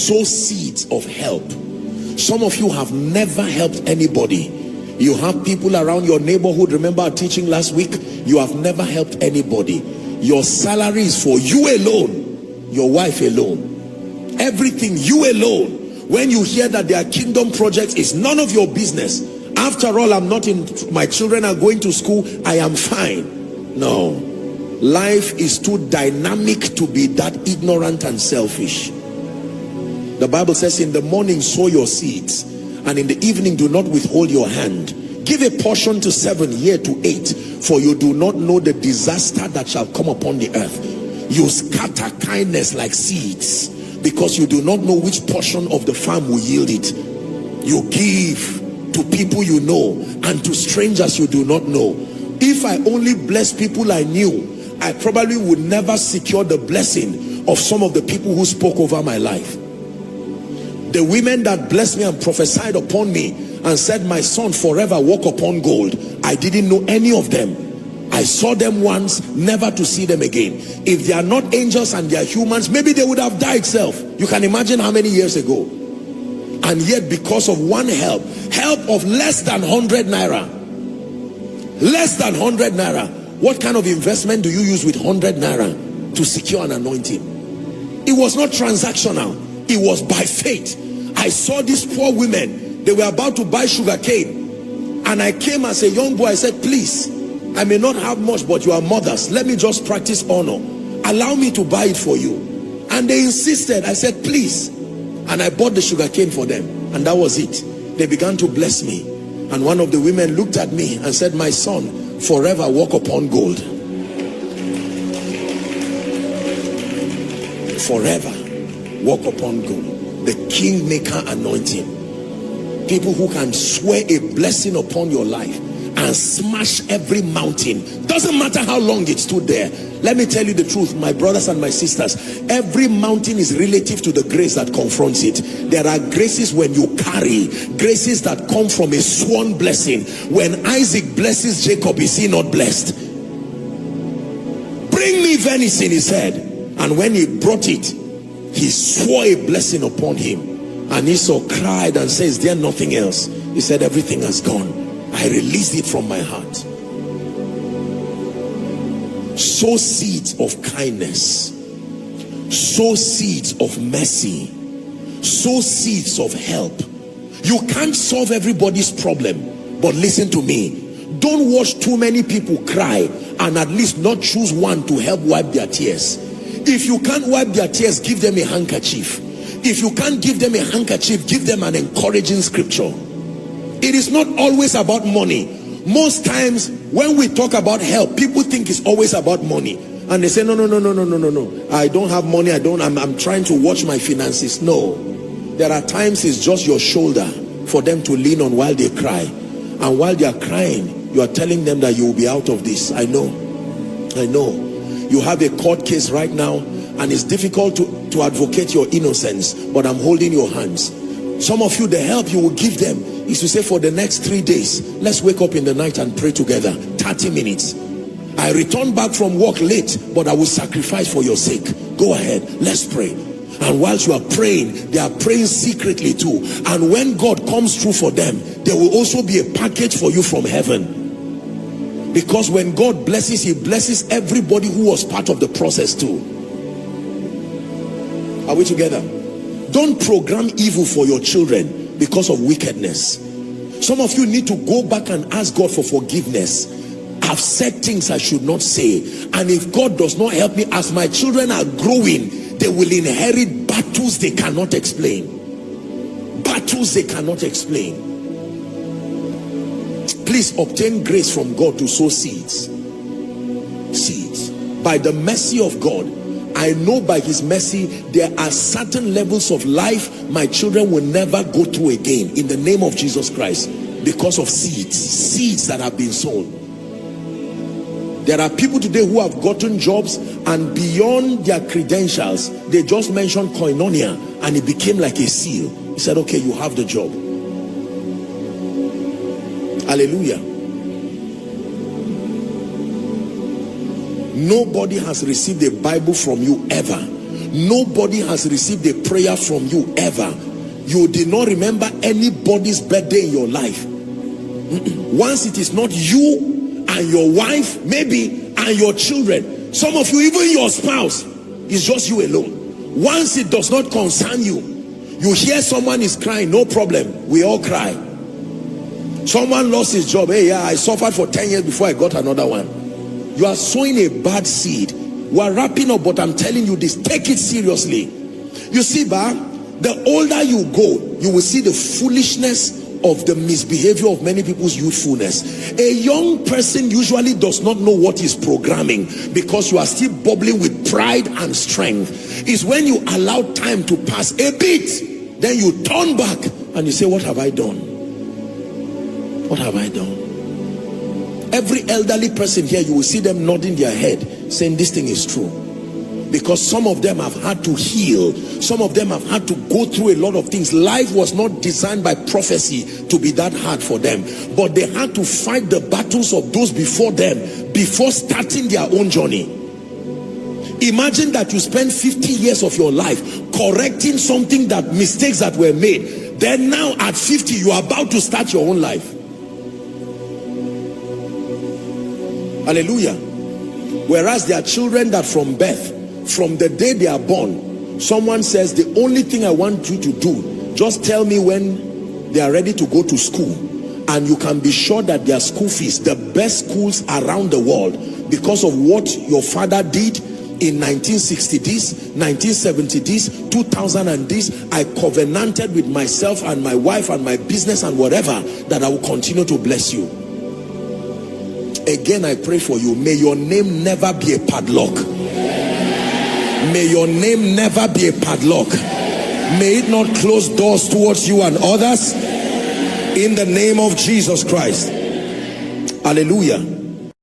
sow seeds of help. Some of you have never helped anybody. You have people around your neighborhood. Remember our teaching last week? You have never helped anybody. Your salary is for you alone, your wife alone, everything you alone. When you hear that there are kingdom projects, it's none of your business. After all, I'm not in, my children are going to school, I am fine. No, life is too dynamic to be that ignorant and selfish. The Bible says, in the morning sow your seeds, and in the evening do not withhold your hand. Give a portion to 7, yea to 8, for you do not know the disaster that shall come upon the earth. You scatter kindness like seeds, because you do not know which portion of the farm will yield it. You give to people you know, and to strangers you do not know. If I only bless people I knew, I probably would never secure the blessing of some of the people who spoke over my life. The women that blessed me and prophesied upon me and said, my son, forever walk upon gold, I didn't know any of them. I saw them once, never to see them again. If they are not angels and they are humans, maybe they would have died self. You can imagine how many years ago. And yet, because of one help of less than 100 naira, less than 100 naira, what kind of investment do you use with 100 naira to secure an anointing? It was not transactional. It was by faith. I saw these poor women, they were about to buy sugar cane, and I came as a young boy. I said, please, I may not have much, but you are mothers, let me just practice honor, allow me to buy it for you. And they insisted. I said, please, and I bought the sugar cane for them, and that was it. They began to bless me, and one of the women looked at me and said, my son, forever walk upon gold. Forever walk upon gold. The kingmaker anointing. People who can swear a blessing upon your life and smash every mountain. Doesn't matter how long it stood there. Let me tell you the truth, my brothers and my sisters. Every mountain is relative to the grace that confronts it. There are graces when you carry, graces that come from a sworn blessing. When Isaac blesses Jacob, is he not blessed? Bring me venison, he said. And when he brought it, he swore a blessing upon him. And Esau cried and says, there nothing else? He said, everything has gone. I released it from my heart. Sow seeds of kindness. Sow seeds of mercy. Sow seeds of help. You can't solve everybody's problem, but listen to me. Don't watch too many people cry and at least not choose one to help wipe their tears. If you can't wipe their tears, give them a handkerchief. If you can't give them a handkerchief, give them an encouraging scripture. It is not always about money. Most times when we talk about help, people think it's always about money. And they say, no. I don't have money. I'm trying to watch my finances. No. There are times it's just your shoulder for them to lean on while they cry. And while they are crying, you are telling them that you will be out of this. I know. You have a court case right now, and it's difficult to advocate your innocence, but I'm holding your hands. Some of you, the help you will give them is to say, for the next 3 days, let's wake up in the night and pray together. 30 minutes. I return back from work late, but I will sacrifice for your sake. Go ahead, let's pray. And whilst you are praying, they are praying secretly too. And when God comes through for them, there will also be a package for you from heaven. Because when God blesses, he blesses everybody who was part of the process too. Are we together? Don't program evil for your children because of wickedness. Some of you need to go back and ask God for forgiveness. I've said things I should not say, and if God does not help me, as my children are growing, they will inherit battles they cannot explain. Battles they cannot explain. Please obtain grace from God to sow seeds. Seeds. By the mercy of God, I know by his mercy there are certain levels of life my children will never go through again, in the name of Jesus Christ, because of seeds that have been sown. There are people today who have gotten jobs, and beyond their credentials, they just mentioned koinonia and it became like a seal. He said, okay, you have the job. Hallelujah. Nobody has received a Bible from you ever. Nobody has received a prayer from you ever. You did not remember anybody's birthday in your life. Once it is not you and your wife, maybe, and your children, some of you, even your spouse, it's just you alone. Once it does not concern you, you hear someone is crying, no problem, we all cry. Someone lost his job, hey, yeah, I suffered for 10 years before I got another one. You are sowing a bad seed. We are wrapping up, but I'm telling you this, take it seriously. You see, the older you go, you will see the foolishness of the misbehavior of many people's youthfulness. A young person usually does not know what is programming, because you are still bubbling with pride and strength. It's when you allow time to pass a bit, then you turn back and you say, what have I done? What have I done? Every elderly person here, you will see them nodding their head saying this thing is true, because some of them have had to heal. Some of them have had to go through a lot of things. Life was not designed by prophecy to be that hard for them, but they had to fight the battles of those before them before starting their own journey. Imagine that you spend 50 years of your life correcting something, that mistakes that were made, then now at 50 you are about to start your own life. Hallelujah. Whereas there are children that from birth, from the day they are born, someone says, the only thing I want you to do, just tell me when they are ready to go to school, and you can be sure that their school fees, the best schools around the world, because of what your father did in 1960 this, 1970 this, 2000 and this, I covenanted with myself and my wife and my business and whatever, that I will continue to bless you. Again, I pray for you, may your name never be a padlock. May your name never be a padlock. May it not close doors towards you and others, in the name of Jesus Christ. Hallelujah.